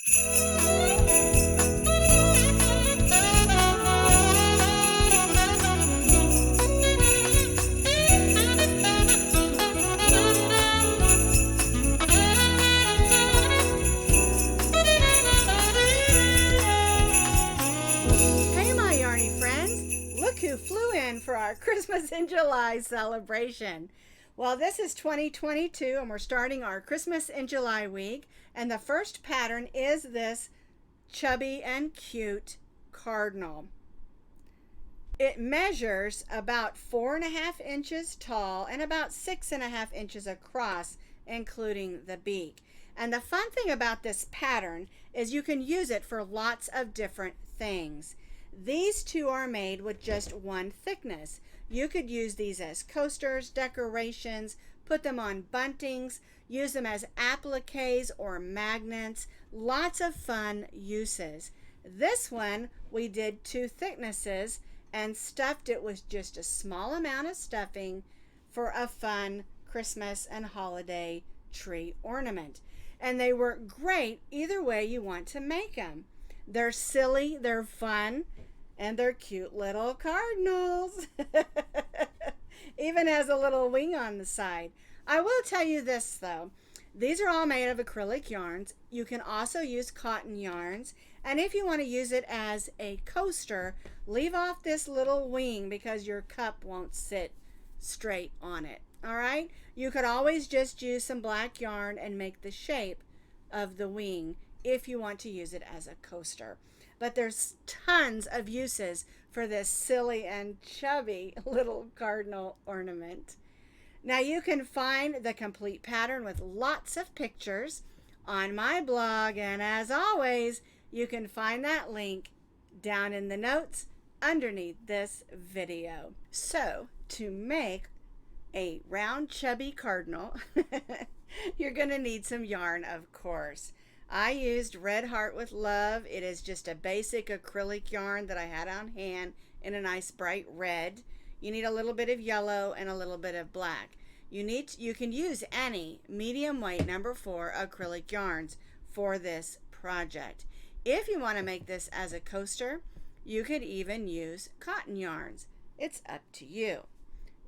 Flew in for our Christmas in July celebration. Well, this is 2022 and we're starting our Christmas in July week, and the first pattern is this chubby and cute cardinal. It measures about 4.5 inches tall and about 6.5 inches across, including the beak. And the fun thing about this pattern is you can use it for lots of different things. These two are made with just one thickness. You could use these as coasters, decorations, put them on buntings, use them as appliques or magnets. Lots of fun uses. This one we did 2 thicknesses and stuffed it with just a small amount of stuffing for a fun Christmas and holiday tree ornament. And they work great either way you want to make them. They're silly, they're fun, and they're cute little cardinals. Even has a little wing on the side. I will tell you this though, these are all made of acrylic yarns. You can also use cotton yarns, and if you want to use it as a coaster, leave off this little wing because your cup won't sit straight on it. All right, you could always just use some black yarn and make the shape of the wing if you want to use it as a coaster. But there's tons of uses for this silly and chubby little cardinal ornament. Now you can find the complete pattern with lots of pictures on my blog, and as always, you can find that link down in the notes underneath this video. So to make a round chubby cardinal, you're going to need some yarn, of course. I used Red Heart with Love. It is just a basic acrylic yarn that I had on hand in a nice bright red. You need a little bit of yellow and a little bit of black. You can use any medium weight number 4 acrylic yarns for this project. If you want to make this as a coaster, you could even use cotton yarns. It's up to you.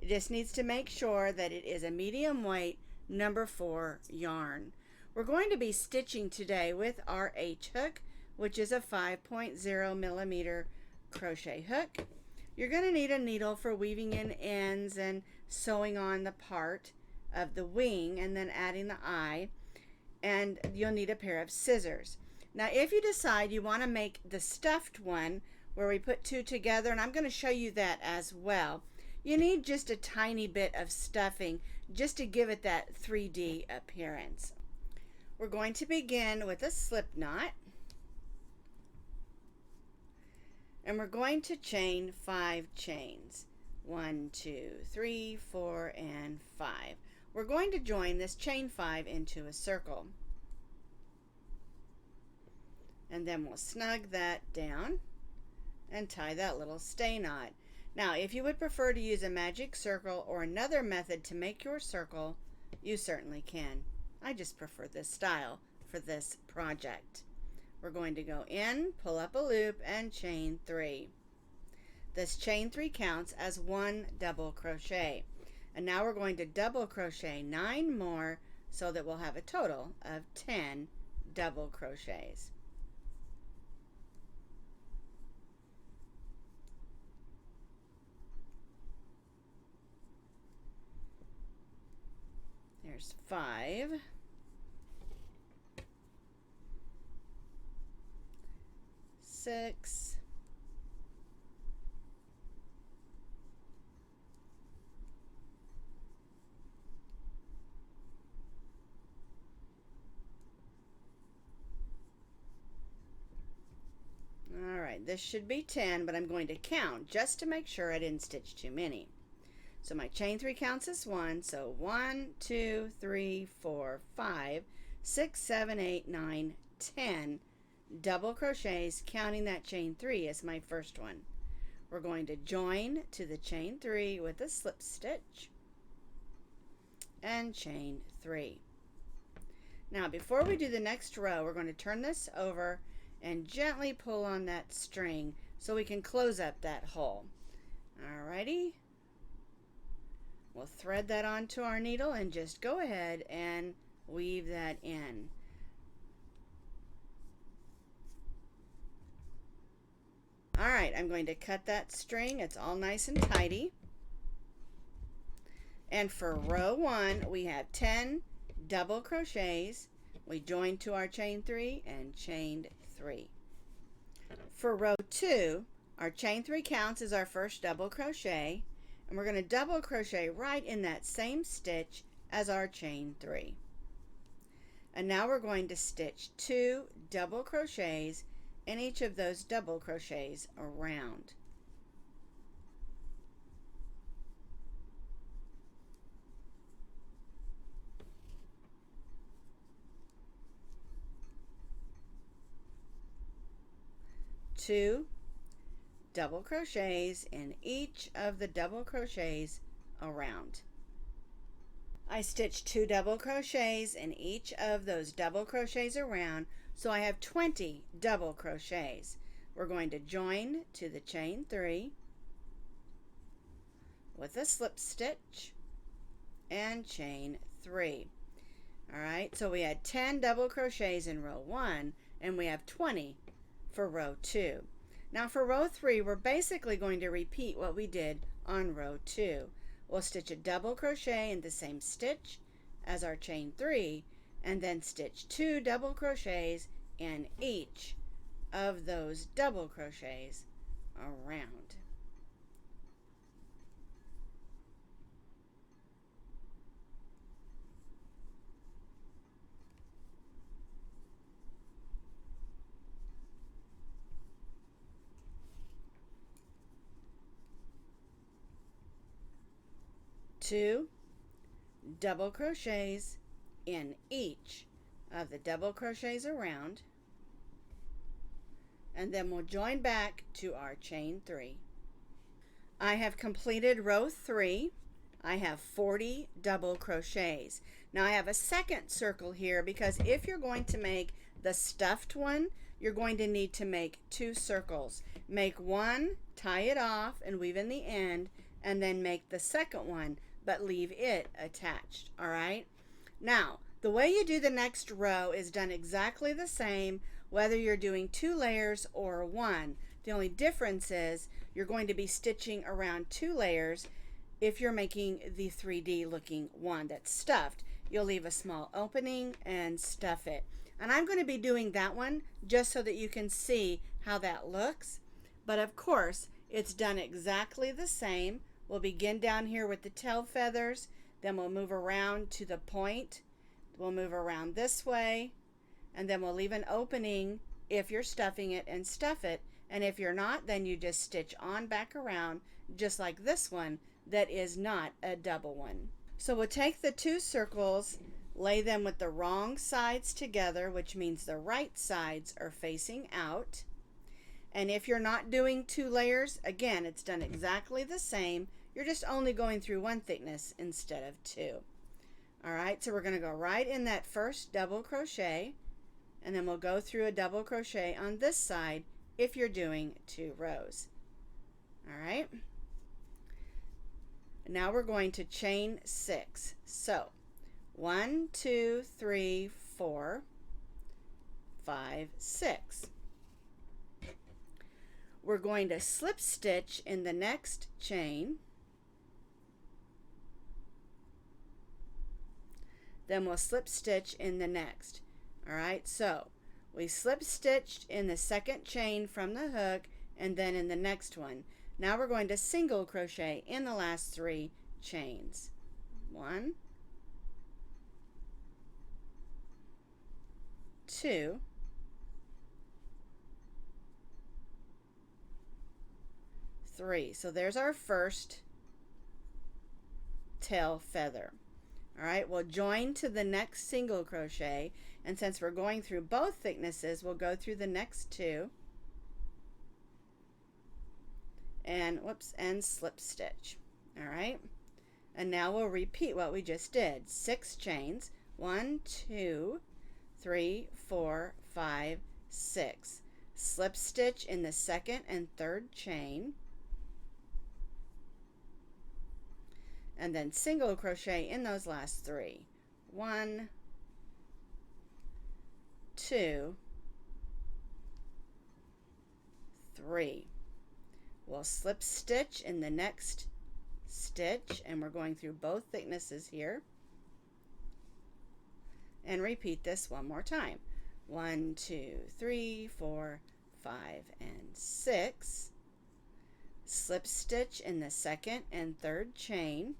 It just needs to make sure that it is a medium weight number 4 yarn. We're going to be stitching today with our H hook, which is a 5.0 millimeter crochet hook. You're going to need a needle for weaving in ends and sewing on the part of the wing and then adding the eye, and you'll need a pair of scissors. Now if you decide you want to make the stuffed one where we put 2 together, and I'm going to show you that as well, you need just a tiny bit of stuffing just to give it that 3D appearance. We're going to begin with a slip knot, and we're going to chain 5 chains. 1, 2, 3, 4, and 5. We're going to join this chain 5 into a circle, and then we'll snug that down and tie that little stay knot. Now if you would prefer to use a magic circle or another method to make your circle, you certainly can. I just prefer this style for this project. We're going to go in, pull up a loop, and chain 3. This chain 3 counts as 1 double crochet. And now we're going to double crochet 9 more so that we'll have a total of 10 double crochets. There's 5. 6. 'Alright, this should be 10, but I'm going to count just to make sure I didn't stitch too many. So my chain 3 counts as 1, so 1, 2, 3, 4, 5, 6, 7, 8, 9, 10 double crochets, counting that chain 3 as my first one. We're going to join to the chain 3 with a slip stitch and chain 3. Now before we do the next row, we're going to turn this over and gently pull on that string so we can close up that hole. Alrighty. We'll thread that onto our needle and just go ahead and weave that in. Alright, I'm going to cut that string. It's all nice and tidy. And for row 1, we have 10 double crochets. We joined to our chain 3 and chained 3. For row 2, our chain 3 counts as our first double crochet, and we're going to double crochet right in that same stitch as our chain 3. And now we're going to stitch 2 double crochets in each of those double crochets around. Two double crochets in each of the double crochets around. I stitched 2 double crochets in each of those double crochets around, so I have 20 double crochets. We're going to join to the chain 3 with a slip stitch and chain 3. Alright, so we had 10 double crochets in row 1 and we have 20 for row 2. Now for row 3, we're basically going to repeat what we did on row 2. We'll stitch a double crochet in the same stitch as our chain 3 and then stitch 2 double crochets in each of those double crochets around. Two double crochets in each of the double crochets around, and then we'll join back to our chain 3. I have completed row 3. I have 40 double crochets. Now I have a second circle here because if you're going to make the stuffed one, you're going to need to make 2 circles. Make one, tie it off and weave in the end, and then make the second one, but leave it attached. All right. Now, the way you do the next row is done exactly the same, whether you're doing 2 layers or 1. The only difference is you're going to be stitching around 2 layers. If you're making the 3D looking one that's stuffed, you'll leave a small opening and stuff it. And I'm going to be doing that one just so that you can see how that looks. But of course, it's done exactly the same. We'll begin down here with the tail feathers, then we'll move around to the point. We'll move around this way, and then we'll leave an opening if you're stuffing it and stuff it. And if you're not, then you just stitch on back around, just like this one that is not a double one. So we'll take the 2 circles, lay them with the wrong sides together, which means the right sides are facing out. And if you're not doing 2 layers, again, it's done exactly the same. You're just only going through 1 thickness instead of 2. All right, so we're going to go right in that first double crochet, and then we'll go through a double crochet on this side if you're doing 2 rows. All right. Now we're going to chain 6. So 1, 2, 3, 4, 5, 6. We're going to slip stitch in the next chain. Then we'll slip stitch in the next. All right, so we slip stitched in the second chain from the hook and then in the next one. Now we're going to single crochet in the last 3 chains. 1, 2, 3. So there's our first tail feather. All right, we'll join to the next single crochet, and since we're going through both thicknesses, we'll go through the next 2 and and slip stitch. All right, and now we'll repeat what we just did. 6 chains, 1, 2, 3, 4, 5, 6. Slip stitch in the second and third chain, and then single crochet in those last 3. 1, 2, 3. We'll slip stitch in the next stitch, and we're going through both thicknesses here, and repeat this one more time. 1, 2, 3, 4, 5, and 6. Slip stitch in the second and third chain,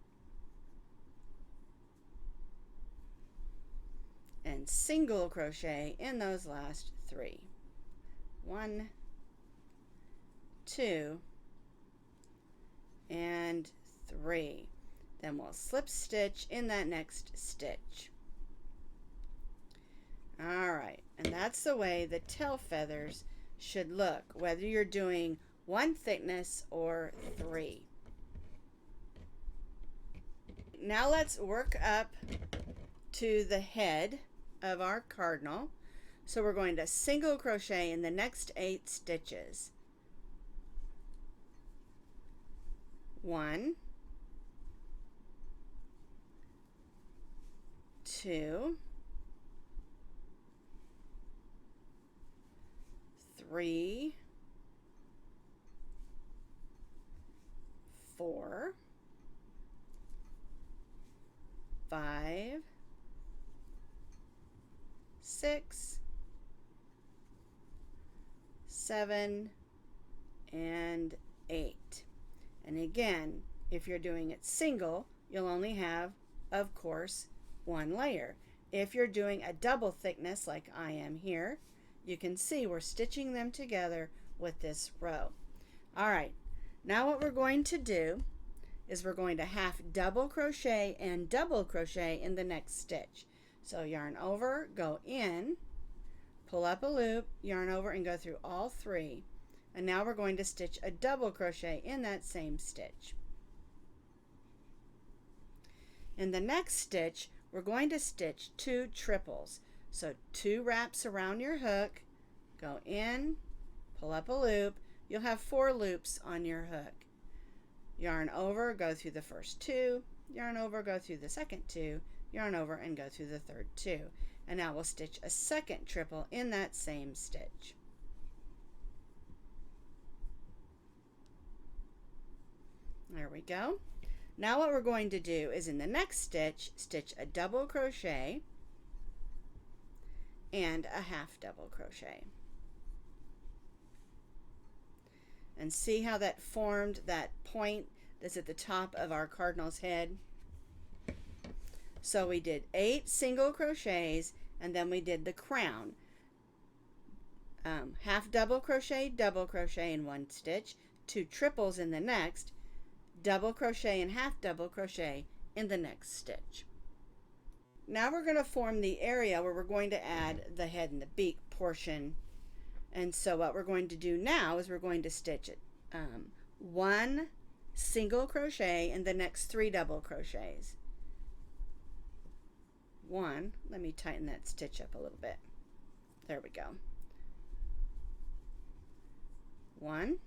and single crochet in those last 3. 1, 2, and 3. Then we'll slip stitch in that next stitch. Alright, and that's the way the tail feathers should look, whether you're doing 1 thickness or 3. Now let's work up to the head of our cardinal. So we're going to single crochet in the next 8 stitches. 1, 2, 3, 4, 5, 6, 7, and 8. And again, if you're doing it single, you'll only have, of course, 1 layer. If you're doing a double thickness like I am here, you can see we're stitching them together with this row. All right, now what we're going to do is we're going to half double crochet and double crochet in the next stitch. So yarn over, go in, pull up a loop, yarn over, and go through all 3. And now we're going to stitch a double crochet in that same stitch. In the next stitch, we're going to stitch 2 triples. So 2 wraps around your hook, go in, pull up a loop. You'll have 4 loops on your hook. Yarn over, go through the first 2, yarn over, go through the second 2, yarn over, and go through the third 2. And now we'll stitch a second triple in that same stitch. There we go. Now what we're going to do is in the next stitch, stitch a double crochet and a half double crochet. And see how that formed that point that's at the top of our cardinal's head? So we did 8 single crochets, and then we did the crown. Half double crochet in 1 stitch, 2 triples in the next, double crochet and half double crochet in the next stitch. Now we're going to form the area where we're going to add the head and the beak portion. And so what we're going to do now is we're going to stitch it 1 single crochet in the next 3 double crochets. 1, let me tighten that stitch up a little bit. There we go. 1,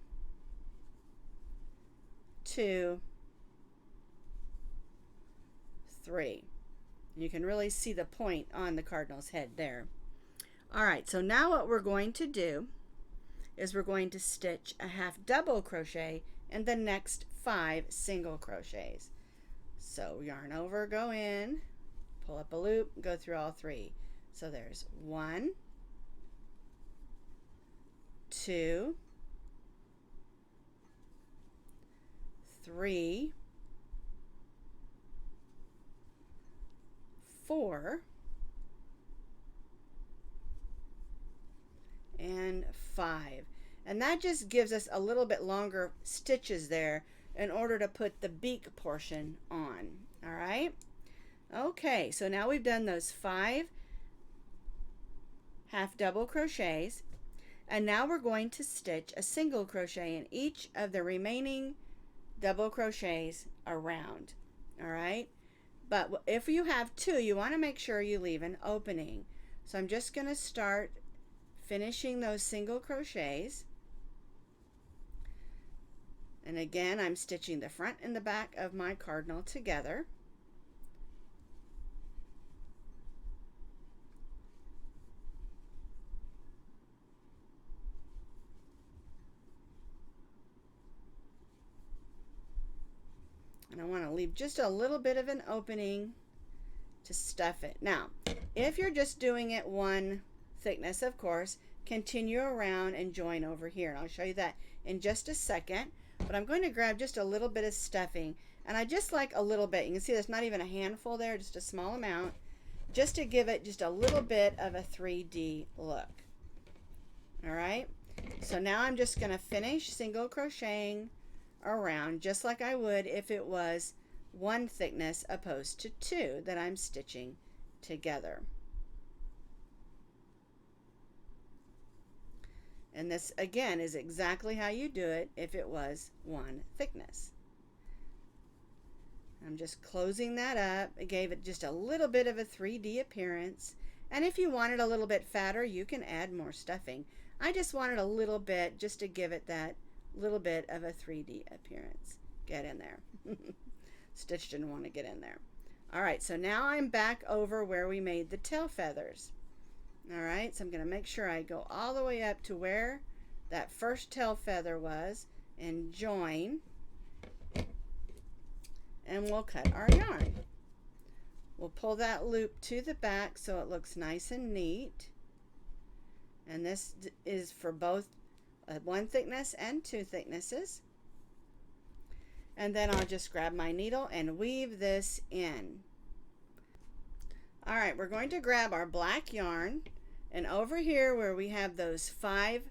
2, 3. You can really see the point on the cardinal's head there. All right, so now what we're going to do is we're going to stitch a half double crochet in the next 5 single crochets. So yarn over, go in, pull up a loop, go through all 3. So there's 1, 2, 3, 4, and 5. And that just gives us a little bit longer stitches there in order to put the beak portion on. All right. Okay, so now we've done those 5 half double crochets, and now we're going to stitch a single crochet in each of the remaining double crochets around. All right, but if you have 2, you want to make sure you leave an opening. So I'm just going to start finishing those single crochets. And again, I'm stitching the front and the back of my cardinal together. And I want to leave just a little bit of an opening to stuff it. Now, if you're just doing it one thickness, of course, continue around and join over here. And I'll show you that in just a second. But I'm going to grab just a little bit of stuffing. And I just like a little bit. You can see there's not even a handful there, just a small amount, just to give it just a little bit of a 3D look. All right. So now I'm just going to finish single crocheting around just like I would if it was one thickness opposed to two that I'm stitching together. And this again is exactly how you do it if it was one thickness. I'm just closing that up. It gave it just a little bit of a 3D appearance. And if you want it a little bit fatter, you can add more stuffing. I just wanted a little bit just to give it that little bit of a 3D appearance. Get in there. Stitch didn't want to get in there. All right, so now I'm back over where we made the tail feathers. All right, so I'm going to make sure I go all the way up to where that first tail feather was and join, and we'll cut our yarn. We'll pull that loop to the back so it looks nice and neat. And this is for both one thickness and two thicknesses. And then I'll just grab my needle and weave this in. All right, we're going to grab our black yarn, and over here where we have those 5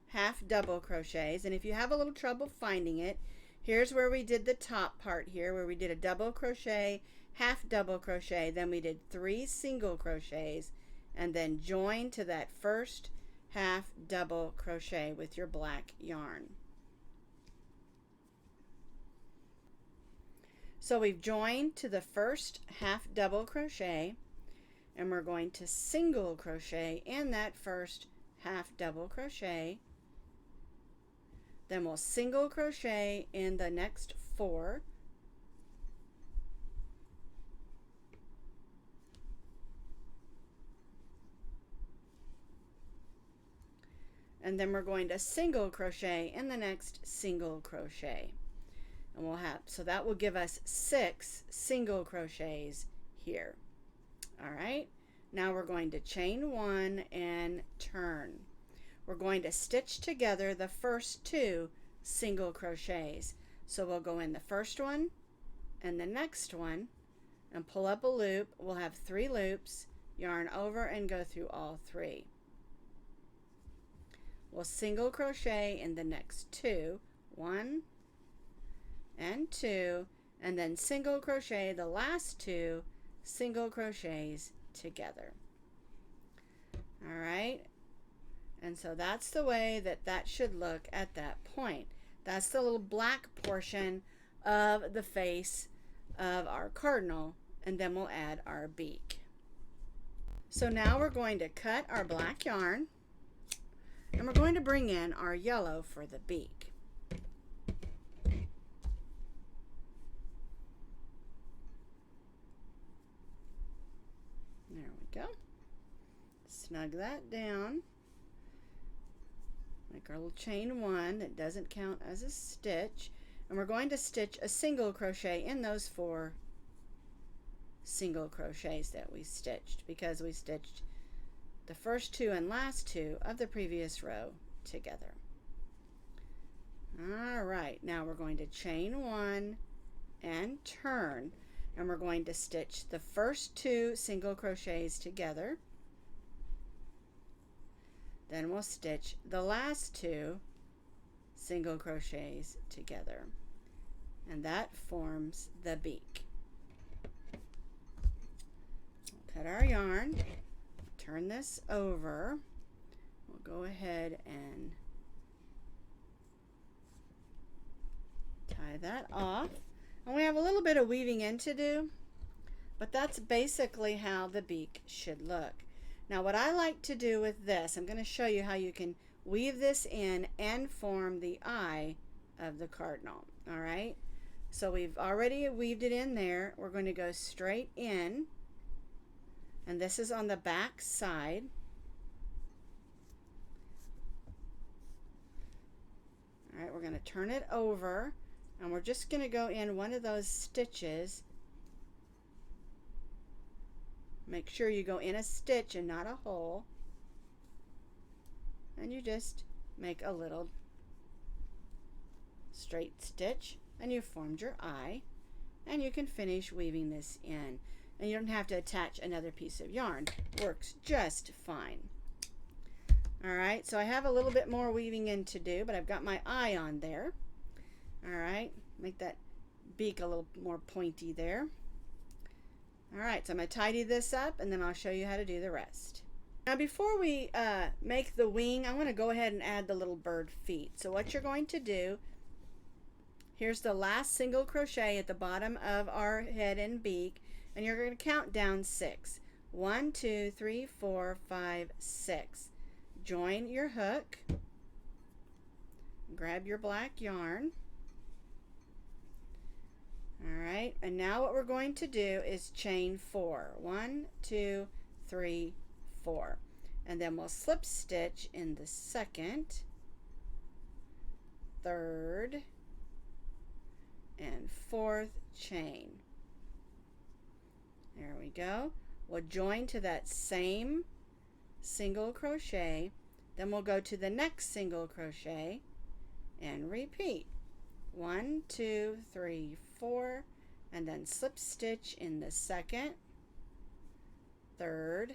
half double crochets, and if you have a little trouble finding it, here's where we did the top part here, where we did a double crochet, half double crochet, then we did 3 single crochets, and then join to that first half double crochet with your black yarn. So we've joined to the first half double crochet, and we're going to single crochet in that first half double crochet. Then we'll single crochet in the next 4. And then we're going to single crochet in the next single crochet. And we'll have, so that will give us 6 single crochets here. All right, now we're going to chain 1 and turn. We're going to stitch together the first 2 single crochets. So we'll go in the first one and the next one and pull up a loop. We'll have 3 loops, yarn over and go through all 3. We'll single crochet in the next 2, 1 and 2, and then single crochet the last 2 single crochets together. All right, and so that's the way that that should look at that point. That's the little black portion of the face of our cardinal, and then we'll add our beak. So now we're going to cut our black yarn, and we're going to bring in our yellow for the beak. There we go. Snug that down. Make our little chain 1 that doesn't count as a stitch. And we're going to stitch a single crochet in those 4 single crochets that we stitched, because we stitched the first 2 and last 2 of the previous row together. All right, now we're going to chain 1 and turn, and we're going to stitch the first 2 single crochets together. Then we'll stitch the last 2 single crochets together, and that forms the beak. We'll cut our yarn, turn this over. We'll go ahead and tie that off. And we have a little bit of weaving in to do, but that's basically how the beak should look. Now what I like to do with this, I'm going to show you how you can weave this in and form the eye of the cardinal. All right, so we've already weaved it in there. We're going to go straight in, and this is on the back side. All right, we're going to turn it over, and we're just going to go in one of those stitches. Make sure you go in a stitch and not a hole, and you just make a little straight stitch, and you formed your eye, and you can finish weaving this in, and you don't have to attach another piece of yarn. Works just fine. All right, so I have a little bit more weaving in to do, but I've got my eye on there. All right, make that beak a little more pointy there. All right, so I'm going to tidy this up, and then I'll show you how to do the rest. Now before we make the wing, I'm going to go ahead and add the little bird feet. So what you're going to do, here's the last single crochet at the bottom of our head and beak, and you're going to count down 6. 1, 2, 3, 4, 5, 6. Join your hook, grab your black yarn. All right, and now what we're going to do is chain 4. 1, 2, 3, 4. And then we'll slip stitch in the second, third, and fourth chain. There we go. We'll join to that same single crochet, then we'll go to the next single crochet and repeat. 1, 2, 3, 4, and then slip stitch in the second, third,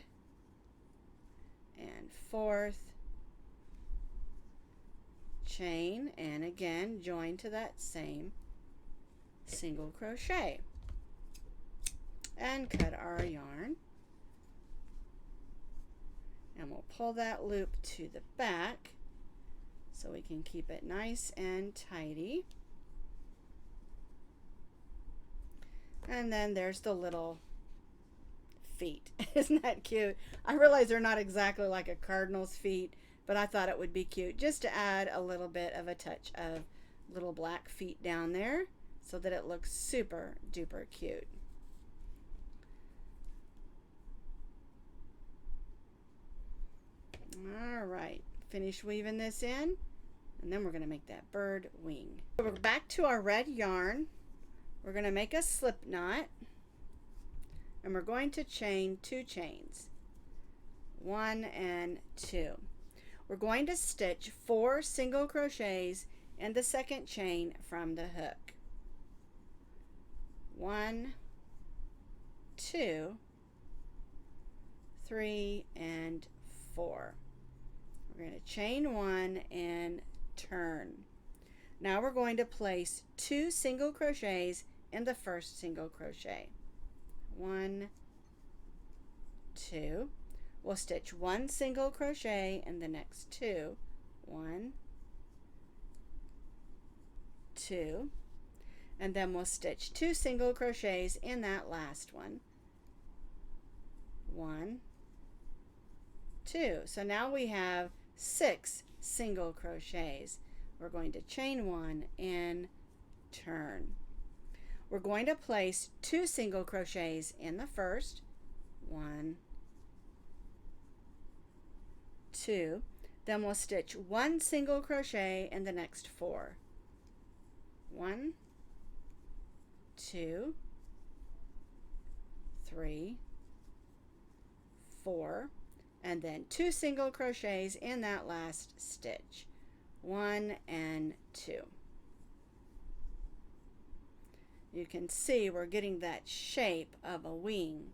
and fourth chain, and again join to that same single crochet and cut our yarn, and we'll pull that loop to the back so we can keep it nice and tidy. And then there's the little feet. Isn't that cute? I realize they're not exactly like a cardinal's feet, but I thought it would be cute just to add a little bit of a touch of little black feet down there so that it looks super duper cute. All right, finish weaving this in, and then we're going to make that bird wing. So we're back to our red yarn. We're going to make a slip knot, and we're going to chain 2 chains, 1 and 2. We're going to stitch 4 single crochets in the second chain from the hook. 1, 2, 3, and 4. We're going to chain 1 and turn. Now we're going to place 2 single crochets in the first single crochet. 1, 2. We'll stitch 1 single crochet in the next 2. 1, 2. And then we'll stitch 2 single crochets in that last one. 1, 2. So now we have 6 single crochets. We're going to chain 1 and turn. We're going to place 2 single crochets in the first. 1, 2. Then we'll stitch 1 single crochet in the next 4. 1, 2, 3, 4, and then 2 single crochets in that last stitch. 1 and 2. You can see we're getting that shape of a wing.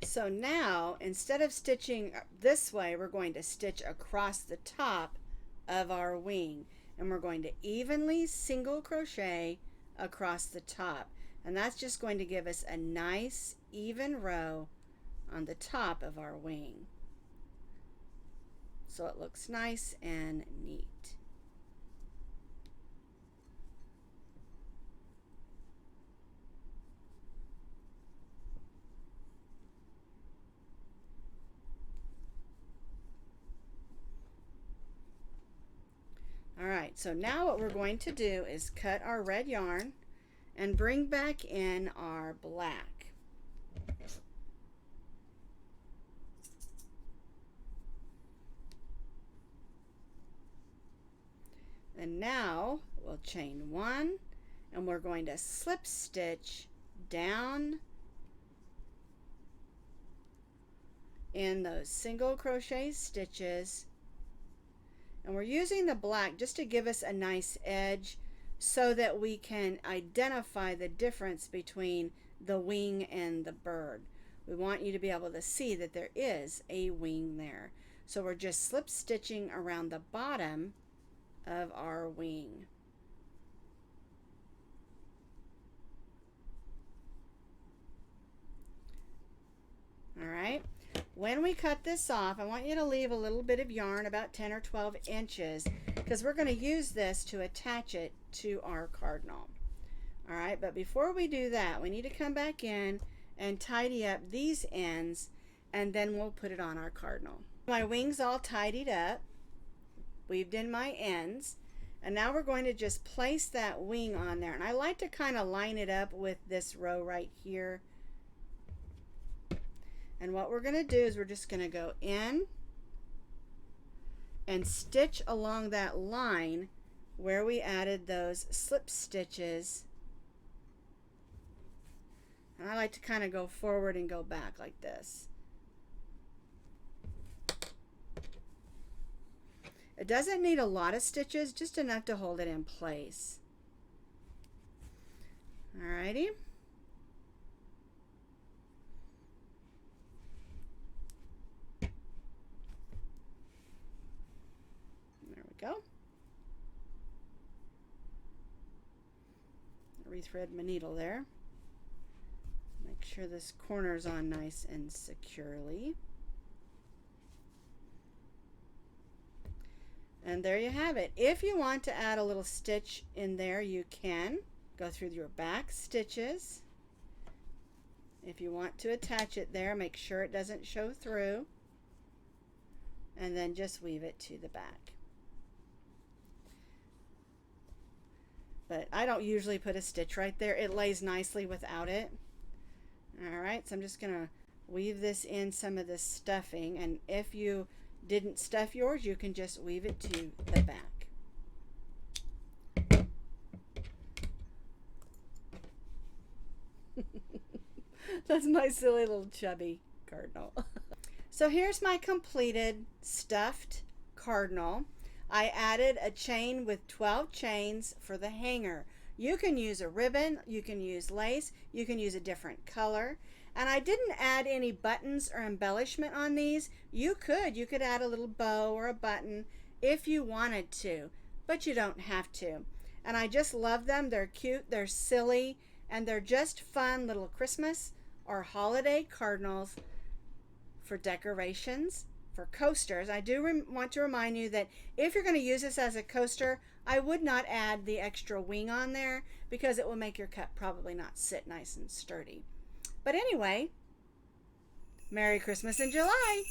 So now, instead of stitching this way, we're going to stitch across the top of our wing, and we're going to evenly single crochet across the top, and that's just going to give us a nice even row on the top of our wing, so it looks nice and neat. right, so now what we're going to do is cut our red yarn and bring back in our black. And now we'll chain 1 and we're going to slip stitch down in those single crochet stitches, and we're using the black just to give us a nice edge so that we can identify the difference between the wing and the bird. We want you to be able to see that there is a wing there. So we're just slip stitching around the bottom of our wing. All right, when we cut this off, I want you to leave a little bit of yarn, about 10 or 12 inches, because we're going to use this to attach it to our cardinal. All right, but before we do that, we need to come back in and tidy up these ends, and then we'll put it on our cardinal. My wing's all tidied up, weaved in my ends, and now we're going to just place that wing on there. And I like to kind of line it up with this row right here. And what we're going to do is we're just going to go in and stitch along that line where we added those slip stitches. And I like to kind of go forward and go back like this. It doesn't need a lot of stitches, just enough to hold it in place. Alrighty. There we go. Rethread my needle there. Make sure this corner's on nice and securely. And there you have it. If you want to add a little stitch in there, you can. Go through your back stitches. If you want to attach it there, make sure it doesn't show through. And then just weave it to the back. But I don't usually put a stitch right there. It lays nicely without it. Alright, so I'm just going to weave this in some of this stuffing. And if you didn't stuff yours, you can just weave it to the back. That's my silly little chubby cardinal. So here's my completed stuffed cardinal. I added a chain with 12 chains for the hanger. You can use a ribbon, you can use lace, you can use a different color. And I didn't add any buttons or embellishment on these. You could add a little bow or a button if you wanted to, but you don't have to. And I just love them. They're cute, they're silly, and they're just fun little Christmas or holiday cardinals for decorations, for coasters. I do want to remind you that if you're going to use this as a coaster, I would not add the extra wing on there because it will make your cut probably not sit nice and sturdy. But anyway, Merry Christmas in July!